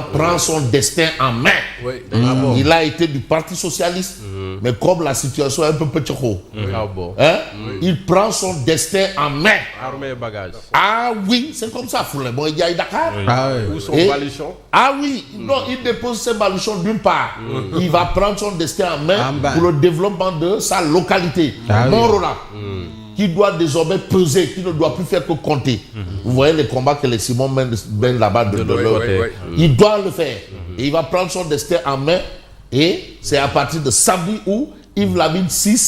prend son destin en main. Oui. Il a été du Parti Socialiste, mais comme la situation est un peu petit trop, il prend son destin en main. Armée et bagages. Ah oui, c'est comme ça, Foulin. Bon, il y a Dakar. Où sont baluchons? Ah oui, non, il dépose ses baluchons d'une part. Il va prendre son destin en main pour le développement de sa localité. Mont-Roland, qui doit désormais peser, qui ne doit plus faire que compter. Vous voyez les combats que les Simon mènent là-bas de leur côté. Il doit le faire. Et il va prendre son destin en main. Et c'est à partir de samedi où Yves Lamine VI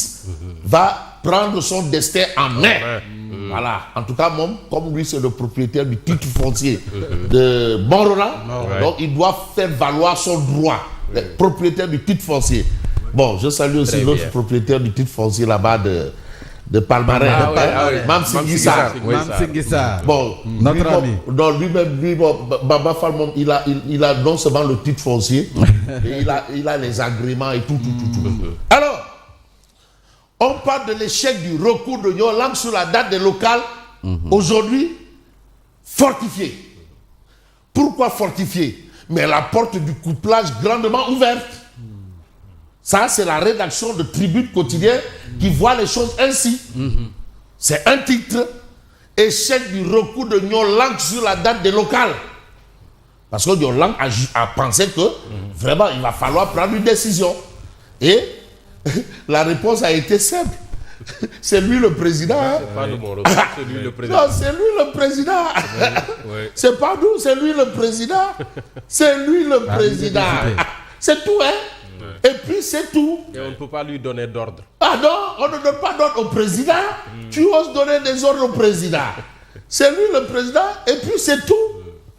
va prendre son destin en main. Voilà. En tout cas, comme lui, c'est le propriétaire du titre foncier de Mont-Roland, donc il doit faire valoir son droit. Le propriétaire du titre foncier. Bon, je salue aussi l'autre propriétaire du titre foncier là-bas de Palmarin. Mam Singissa. Bon, notre ami. Lui-même, Baba Fall, il a non seulement le titre foncier, et il a les agréments et tout. Alors, on parle de l'échec du recours de Yolang sur la date des locales. Aujourd'hui, fortifié. Pourquoi fortifié? Mais la porte du couplage grandement ouverte. Ça, c'est la rédaction de Tribune Quotidien qui voit les choses ainsi. C'est un titre. Échec du recours de Yolang sur la date des locales. Parce que Yolang a pensé que vraiment, il va falloir prendre une décision. Et la réponse a été simple. C'est lui le président. C'est pas de mon recours, c'est lui le président. Non, c'est lui le président. C'est pas nous, c'est lui le président. C'est lui le président. C'est tout, hein? Et puis c'est tout. Et on ne peut pas lui donner d'ordre. Ah non, on ne donne pas d'ordre au président. Tu oses donner des ordres au président. C'est lui le président et puis c'est tout.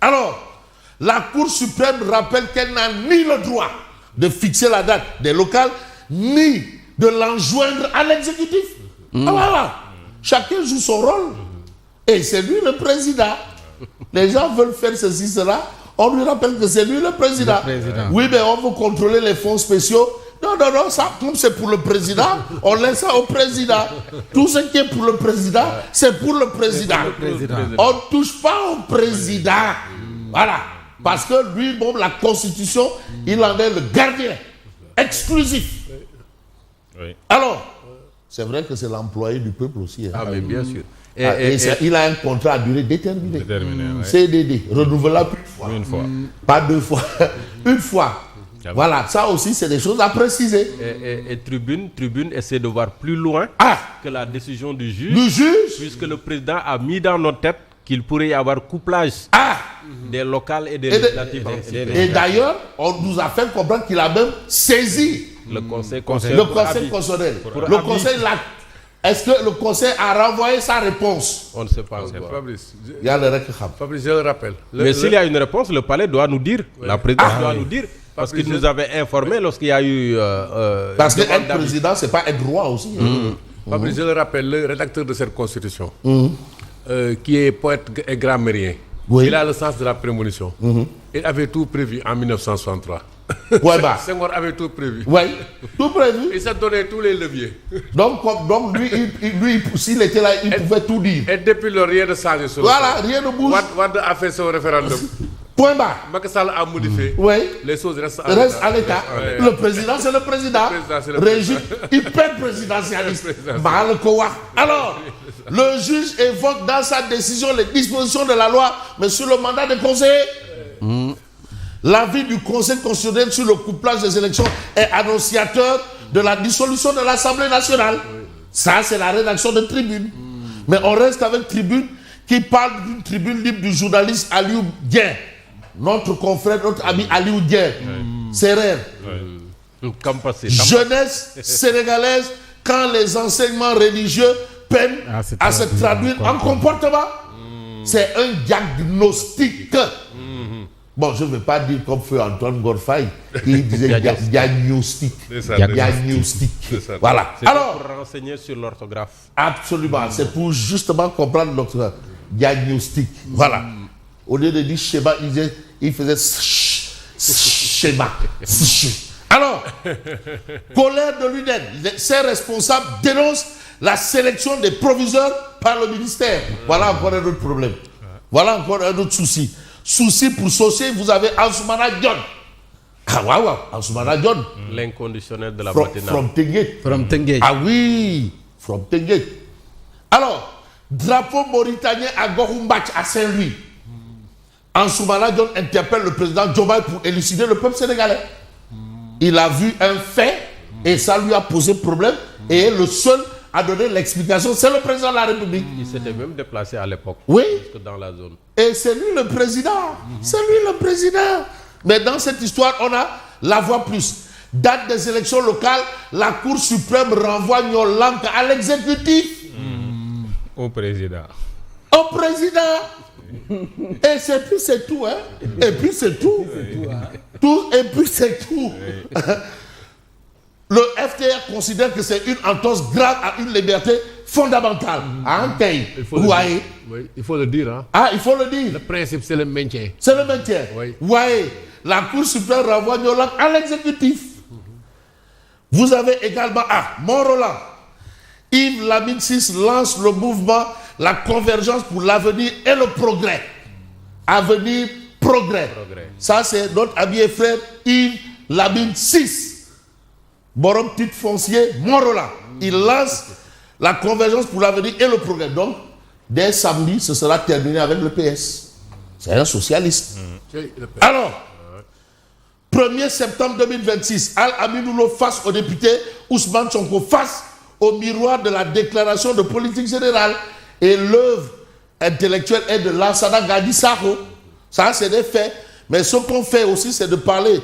Alors, la Cour suprême rappelle qu'elle n'a ni le droit de fixer la date des locales, ni de l'enjoindre à l'exécutif. Voilà. Chacun joue son rôle. Et c'est lui le président. Les gens veulent faire ceci, cela. On lui rappelle que c'est lui le président. Oui, mais on veut contrôler les fonds spéciaux. Non, ça, comme c'est pour le président, on laisse ça au président. Tout ce qui est pour le président, c'est pour le président. On ne touche pas au président. Voilà. Parce que lui, la Constitution, il en est le gardien exclusif. Alors, c'est vrai que c'est l'employé du peuple aussi. Ah, mais bien sûr. Il a un contrat à durée déterminée. CDD, renouvelable une fois. Pas deux fois, une fois. Voilà, ça aussi, c'est des choses à préciser. Et Tribune essaie de voir plus loin que la décision du juge. Puisque le président a mis dans nos têtes qu'il pourrait y avoir couplage des locales et des législatives. Et d'ailleurs, on nous a fait comprendre qu'il a même saisi le Conseil constitutionnel. Le Conseil l'a. Est-ce que le Conseil a renvoyé sa réponse? On ne sait pas. Fabrice, il y a le Fabrice, je le rappelle. Mais s'il y a une réponse, le palais doit nous dire. La présidence doit nous dire. Parce qu'il nous avait informé lorsqu'il y a eu... parce qu'être président, ce n'est pas être roi aussi. Fabrice, je le rappelle, le rédacteur de cette constitution, qui est poète et grammairien, il a le sens de la prémonition. Il avait tout prévu en 1963. Senghor avait tout prévu. Oui, tout prévu. Il s'est donné tous les leviers. Donc lui, s'il était là, il pouvait tout dire. Et depuis lors, rien ne change. Voilà, rien ne bouge. Wade a fait son référendum. Point barre. Macky Sall a modifié. Les choses restent à l'état. Le président, c'est le président. Régime hyper présidentialiste. Alors, le juge évoque dans sa décision les dispositions de la loi, mais sur le mandat des conseillers. L'avis du Conseil constitutionnel sur le couplage des élections est annonciateur de la dissolution de l'Assemblée nationale. Ça, c'est la rédaction de Tribune. Mais on reste avec Tribune qui parle d'une tribune libre du journaliste Aliou Dien. Notre confrère, notre ami Aliou Dien. Serrer. Jeunesse sénégalaise, quand les enseignements religieux peinent à se traduire en comportement. C'est un diagnostic. Bon, je ne vais pas dire comme feu Antoine Gorfaï, qui disait diagnostic. Diagnostic. Voilà. Alors, pour renseigner sur l'orthographe. Absolument. C'est pour justement comprendre l'orthographe. Diagnostic. Voilà. Au lieu de dire schéma, il faisait schéma. Alors, colère de l'UNED. Ses responsables dénoncent la sélection des proviseurs par le ministère. Voilà encore un autre problème. Voilà encore un autre souci. souci pour saucer, vous avez Ansoumana Dione. Ah waouh, Ansoumana Dione. L'inconditionnel de la matinale. From Tenguet. Ah oui, from Tenguet. Alors, drapeau mauritanien à Gorumbach, à Saint-Louis. Ansoumana Dione interpelle le président Diomaye pour élucider le peuple sénégalais. Il a vu un fait et ça lui a posé problème. Et le seul à donner l'explication, c'est le président de la République. Il s'était même déplacé à l'époque. Oui. Dans la zone. Et c'est lui le président. C'est lui le président. Mais dans cette histoire, on a la voix plus. Date des élections locales, la Cour suprême renvoie Nyolank à l'exécutif. Au président. Au président. Et puis c'est tout, hein. Et puis c'est tout. Et puis c'est tout. Le FDR considère que c'est une entorse grave à une liberté fondamentale. Il faut le dire. Hein. Ah, il faut le dire. Le principe, c'est le maintien. C'est le maintien. Oui. La Cour suprême renvoie Nyolank à l'exécutif. Vous avez également, Mont-Roland. Yves Lamine VI lance le mouvement La Convergence pour l'avenir et le progrès. Avenir, progrès. Ça, c'est notre ami et frère Yves Lamine VI. Borom titre foncier, Mont-Roland. Il lance La Convergence pour l'avenir et le progrès. Donc, dès samedi, ce sera terminé avec le PS. C'est un socialiste. Alors, 1er septembre 2026, Al-Aminoulo face au député Ousmane Sonko face au miroir de la déclaration de politique générale. Et l'œuvre intellectuelle est de Lansana Gadi Sakho. Ça, c'est des faits. Mais ce qu'on fait aussi, c'est de parler,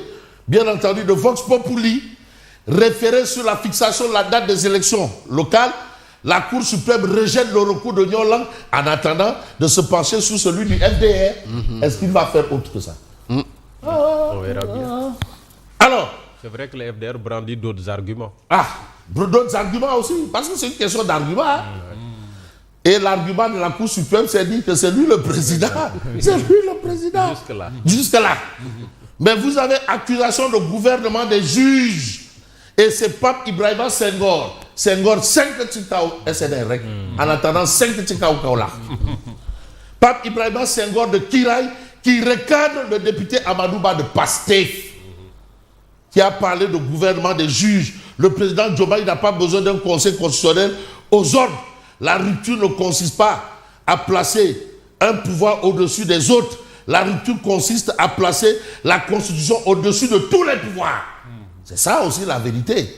bien entendu, de Vox Populi, référé sur la fixation de la date des élections locales. La Cour suprême rejette le recours de Nyolank en attendant de se pencher sur celui du FDR. Est-ce qu'il va faire autre que ça? On verra bien. Alors, c'est vrai que le FDR brandit d'autres arguments. D'autres arguments aussi, parce que c'est une question d'argument. Et l'argument de la Cour suprême, c'est dit que c'est lui le président. C'est lui le président. Jusque-là. Mais vous avez accusation de gouvernement des juges. Et c'est Pape Ibrahima Senghor. Senghor, 5 Tchikao SNR. En attendant 5 Tchikao Kaola. Pape Ibrahima Senghor de Kiraï, qui recadre le député Amadouba de Pastef, qui a parlé de gouvernement des juges. Le président Diomaye n'a pas besoin d'un conseil constitutionnel aux ordres. La rupture ne consiste pas à placer un pouvoir au-dessus des autres. La rupture consiste à placer la Constitution au-dessus de tous les pouvoirs. C'est ça aussi la vérité.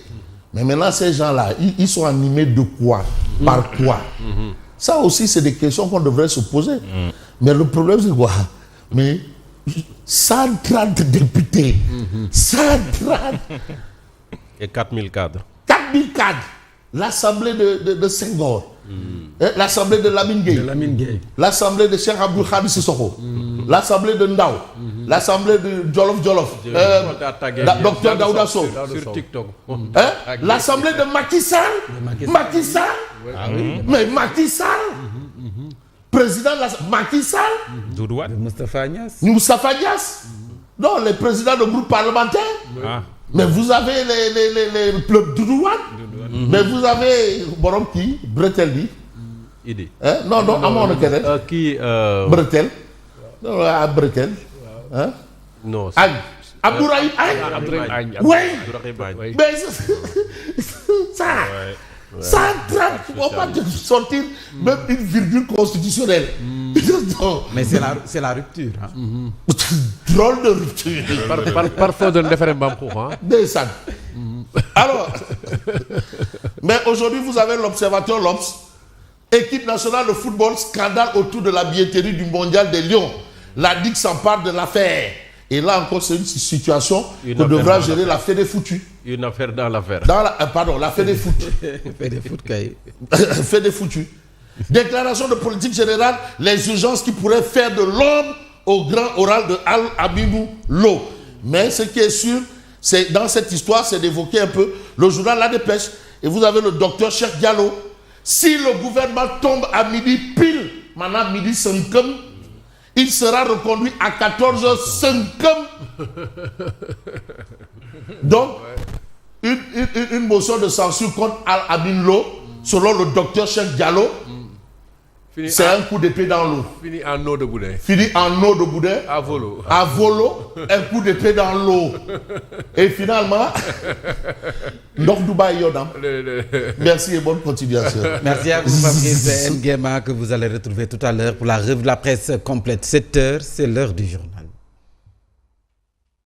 Mais maintenant, ces gens-là, ils sont animés de quoi? Par quoi? Ça aussi, c'est des questions qu'on devrait se poser. Mais le problème, c'est quoi? Mais 130 députés, 130... Et 4000 cadres. 4000 cadres. L'Assemblée de Senghor. L'Assemblée de Lamine Gueye. L'Assemblée de Cheikh Abdou Khadre Sissoko. L'Assemblée de Ndao. L'Assemblée de Jolof. Docteur Daouda Sow. Sur TikTok. L'Assemblée de Macky Sall. Macky Sall. Mais Macky Sall. Président de Macky Sall. Doudouane. Moustapha Niasse. Non, les présidents de groupes parlementaires. Mais vous avez les Doudouane. Mais vous avez Borom qui Bretel. Idée. Non, à mon qui Bretel. Non, à Bretel. Non. Abdourahim Agne. Oui. Mais ça on va sortir même une virgule constitutionnelle. Mais c'est la rupture. Drôle de rupture. Parfois d'un référendum. Descend. Alors, mais aujourd'hui, vous avez l'Observateur l'Obs, équipe nationale de football, scandale autour de la billetterie du mondial des Lions. La Ligue s'empare de l'affaire. Et là encore, c'est une situation que devra gérer la Fédé Foutu. Une affaire dans l'affaire. Pardon, la Fédé Foutu. Fédé Foutu. Déclaration de politique générale, les urgences qui pourraient faire de l'ombre au grand oral de Al-Aminou Lo. Mais ce qui est sûr, c'est dans cette histoire, c'est d'évoquer un peu le journal La Dépêche. Et vous avez le docteur Cheikh Diallo. Si le gouvernement tombe à midi pile, maintenant midi 5, il sera reconduit à 14h05. Donc, une motion de censure contre Al-Amin Lo, selon le docteur Cheikh Diallo, C'est un coup d'épée dans l'eau. Fini en eau de boudin. Fini en eau de boudin. À volo. À volo, un coup d'épée dans l'eau. Et finalement, donc Dubaï Yodam. Merci et bonne continuation. Merci à vous, Fabrice Nguema, que vous allez retrouver tout à l'heure pour la revue de la presse complète. 7h, c'est l'heure du journal.